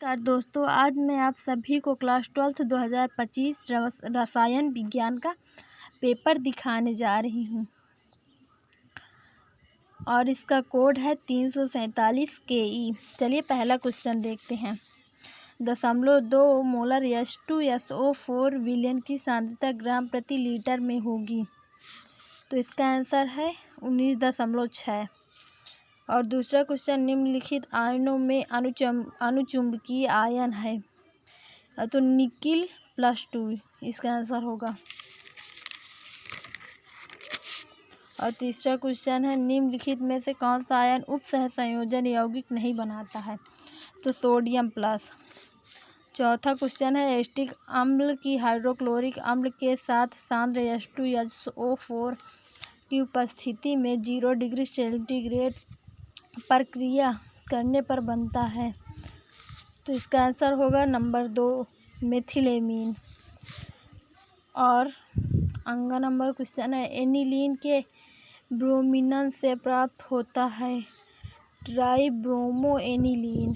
नमस्कार दोस्तों, आज मैं आप सभी को क्लास 12th 2025 रसायन विज्ञान का पेपर दिखाने जा रही हूँ और इसका कोड है 347 KE। चलिए पहला क्वेश्चन देखते हैं। 0.2 मोलर H2SO4 विलयन की सांद्रता ग्राम प्रति लीटर में होगी, तो इसका आंसर है 19.6। और दूसरा क्वेश्चन, निम्नलिखित आयनों में अनुचुंबकीय आयन है, तो निकिल +2 इसका आंसर होगा। और तीसरा क्वेश्चन है, निम्नलिखित में से कौन सा आयन उप सहसंयोजन यौगिक नहीं बनाता है, तो सोडियम प्लस। चौथा क्वेश्चन है, एसिटिक अम्ल की हाइड्रोक्लोरिक अम्ल के साथ सांद्र H2SO4 की उपस्थिति में 0 डिग्री सेंटीग्रेड पर क्रिया करने पर बनता है, तो इसका आंसर होगा नंबर 2 मेथिलेमीन। और अगला नंबर क्वेश्चन है, एनिलीन के ब्रोमीन से प्राप्त होता है ट्राइब्रोमो एनिलीन।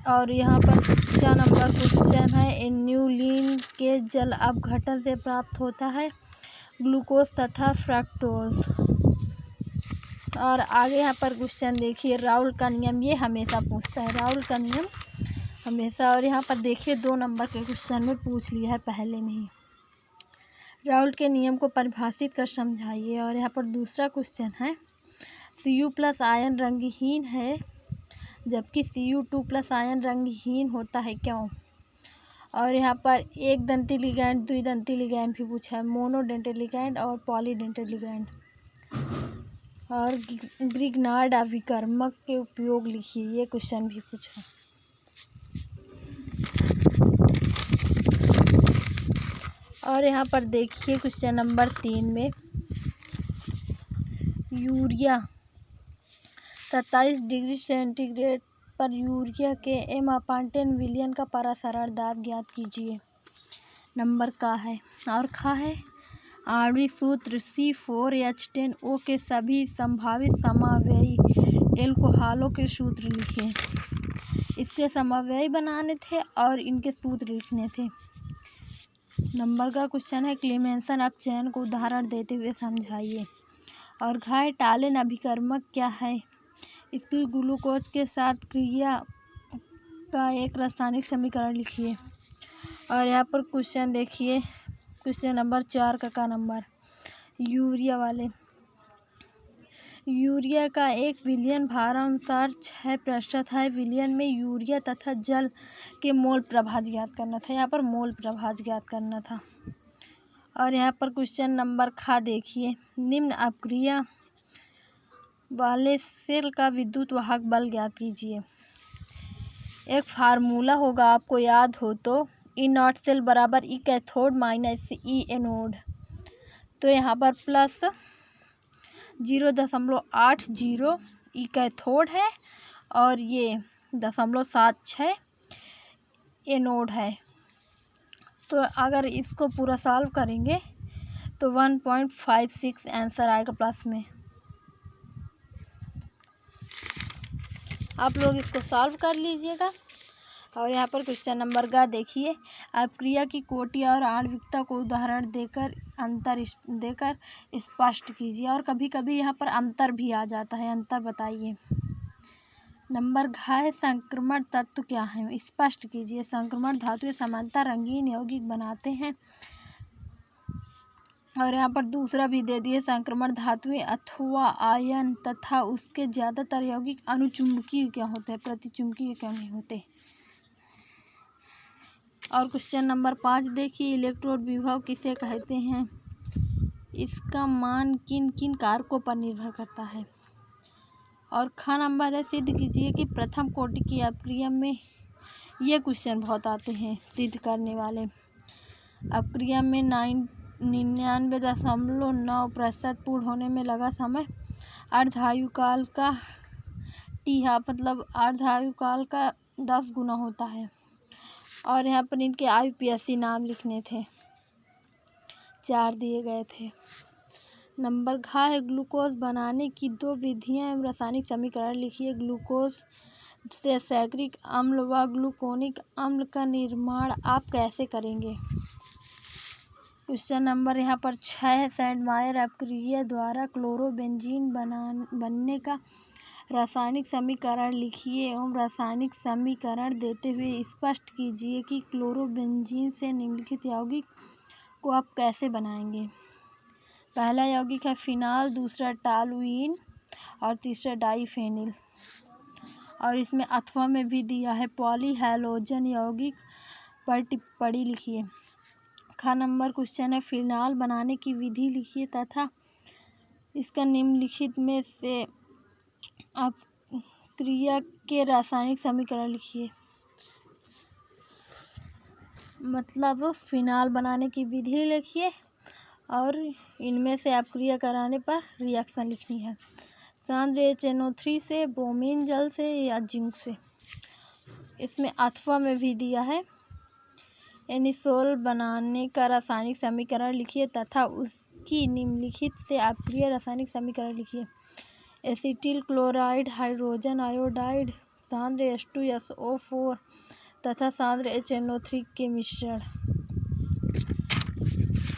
और यहाँ पर 6 नंबर क्वेश्चन है, एन्यूलीन के जल अपघटन से प्राप्त होता है ग्लूकोज तथा फ्रक्टोज। और आगे यहाँ पर क्वेश्चन देखिए, राउल का नियम, ये हमेशा पूछता है राउल का नियम हमेशा। और यहाँ पर देखिए 2 नंबर के क्वेश्चन में पूछ लिया है पहले में ही, राउल के नियम को परिभाषित कर समझाइए। और यहाँ पर दूसरा क्वेश्चन है, Cu+ आयन रंगहीन है जबकि Cu2+ आयन रंगहीन होता है, क्यों? और यहाँ पर एक दंती लिगैंड, द्विदंती लिगैंड भी पूछा है, मोनोडेंटेड लिगैंड और पॉलीडेंटेड लिगैंड। और ग्रिग्नार्ड अभिकर्मक के उपयोग लिखिए, ये क्वेश्चन भी पूछा। और यहाँ पर देखिए क्वेश्चन नंबर 3 में, यूरिया 27 डिग्री सेंटीग्रेड पर यूरिया के M/10 विलयन का परासरण दाब ज्ञात कीजिए। नंबर का है और खा है, आणविक सूत्र C4H10O के सभी संभावित समावयवी एल्कोहलों के सूत्र लिखें। इसके समावयवी बनाने थे और इनके सूत्र लिखने थे। नंबर का क्वेश्चन है, क्लेमेंसन अपचयन को उदाहरण देते हुए समझाइए। और घाय टालेन अभिकर्मक क्या है, इसकी ग्लूकोज के साथ क्रिया का एक रासायनिक समीकरण लिखिए। और यहाँ पर क्वेश्चन देखिए, क्वेश्चन नंबर 4 का नंबर यूरिया वाले, यूरिया का एक विलयन भारानुसार 6% है। विलयन में यूरिया तथा जल के मोल प्रभाज ज्ञात करना था, यहाँ पर मोल प्रभाज ज्ञात करना था। और यहाँ पर क्वेश्चन नंबर खा देखिए, निम्न अपक्रिया वाले सेल का विद्युत वाहक बल ज्ञात कीजिए। एक फार्मूला होगा, आपको याद हो तो, E0 सेल बराबर E cathode minus E anode. तो यहाँ पर प्लस 0.80 E कैथोड है और ये 0.76 एनोड है। तो अगर इसको पूरा सॉल्व करेंगे तो 1.56 आंसर आएगा प्लस में। आप लोग इसको सॉल्व कर लीजिएगा। और यहाँ पर क्वेश्चन नंबर का देखिए, अपक्रिया की कोटि और आणविकता को उदाहरण देकर अंतर देकर स्पष्ट कीजिए। और कभी कभी यहाँ पर अंतर भी आ जाता है, अंतर बताइए। नंबर घाय, संक्रमण तत्व क्या है, स्पष्ट कीजिए। संक्रमण धातुएं समानता रंगीन यौगिक बनाते हैं। और यहाँ पर दूसरा भी दे दिए, संक्रमण धातुएं अथवा आयन तथा उसके ज़्यादातर यौगिक अनुचुंबकीय क्या होते हैं, प्रतिचुंबकीय क्यों नहीं होते। और क्वेश्चन नंबर 5 देखिए, इलेक्ट्रोड विभव किसे कहते हैं, इसका मान किन किन कारकों पर निर्भर करता है। और ख नंबर है, सिद्ध कीजिए कि प्रथम कोटि की अपक्रिया में, ये क्वेश्चन बहुत आते हैं सिद्ध करने वाले, अपक्रिया में 99.9% पूर्ण होने में लगा समय अर्धायुकाल का मतलब अर्धायुकाल का 10 गुना होता है। और यहाँ पर इनके IUPAC नाम लिखने थे, 4 दिए गए थे। नंबर घ है ग्लूकोज बनाने की 2 विधियां एवं रासायनिक समीकरण लिखिए। ग्लूकोज से सैकरिक अम्ल व ग्लूकोनिक अम्ल का निर्माण आप कैसे करेंगे। क्वेश्चन नंबर यहाँ पर 6 है। सैंडमायर अपक्रिया द्वारा क्लोरोबेंजीन बनने का रासायनिक समीकरण लिखिए एवं रासायनिक समीकरण देते हुए स्पष्ट कीजिए कि क्लोरोबेंजीन से निम्नलिखित यौगिक को आप कैसे बनाएंगे। पहला यौगिक है फिनाल, दूसरा टॉलुइन और तीसरा डाइफेनिल। और इसमें अथवा में भी दिया है पॉलीहैलोजन यौगिक पर टिप्पणी लिखिए। ख नंबर क्वेश्चन है फिनाल बनाने की विधि लिखिए तथा इसका निम्नलिखित में से आप क्रिया के रासायनिक समीकरण लिखिए। मतलब फिनाल बनाने की विधि लिखिए और इनमें से आप क्रिया कराने पर रिएक्शन लिखनी है। सांद्र HNO3 से, ब्रोमीन जल से या जिंक से। इसमें अथवा में भी दिया है एनिसोल बनाने का रासायनिक समीकरण लिखिए तथा उसकी निम्नलिखित से आप क्रिया रासायनिक समीकरण लिखिए। एसिटिल क्लोराइड हाइड्रोजन आयोडाइड, सांद्र H2SO4 तथा सांद्र HNO3 के मिश्रण।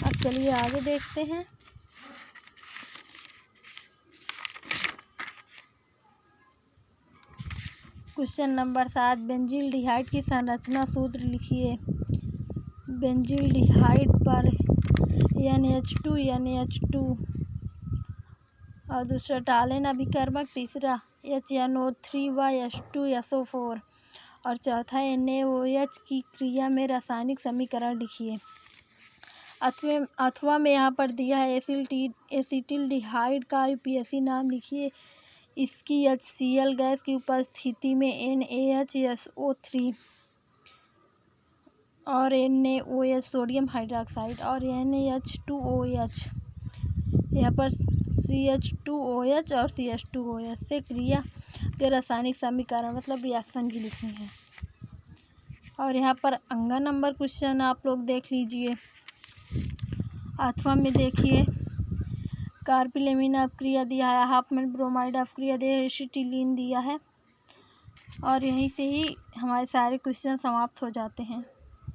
अब चलिए आगे देखते हैं। क्वेश्चन नंबर 7 बेंजील्डिहाइड की संरचना सूत्र लिखिए। बेंजील्डिहाइड पर NH2 NH2 और दूसरा टालेन अभिकर्मक, तीसरा HNO3 व H2SO4 और चौथा NaOH की क्रिया में रासायनिक समीकरण लिखिए। अथवा में यहाँ पर दिया है एसिटिल्डिहाइड का IUPAC नाम लिखिए। इसकी HCl गैस की उपस्थिति में NaHSO3 और NaOH सोडियम हाइड्रोक्साइड और NH2OH यहाँ पर CH2OH और CH2OH से क्रिया के रासायनिक समीकरण मतलब रिएक्शन भी लिखनी है। और यहाँ पर अंगा नंबर क्वेश्चन आप लोग देख लीजिए। अथवा में देखिए कार्बिलेमिन अपक्रिया दिया है, हाफमैन ब्रोमाइड अपक्रिया दिया है, एसिटिलीन दिया है। और यहीं से ही हमारे सारे क्वेश्चन समाप्त हो जाते हैं।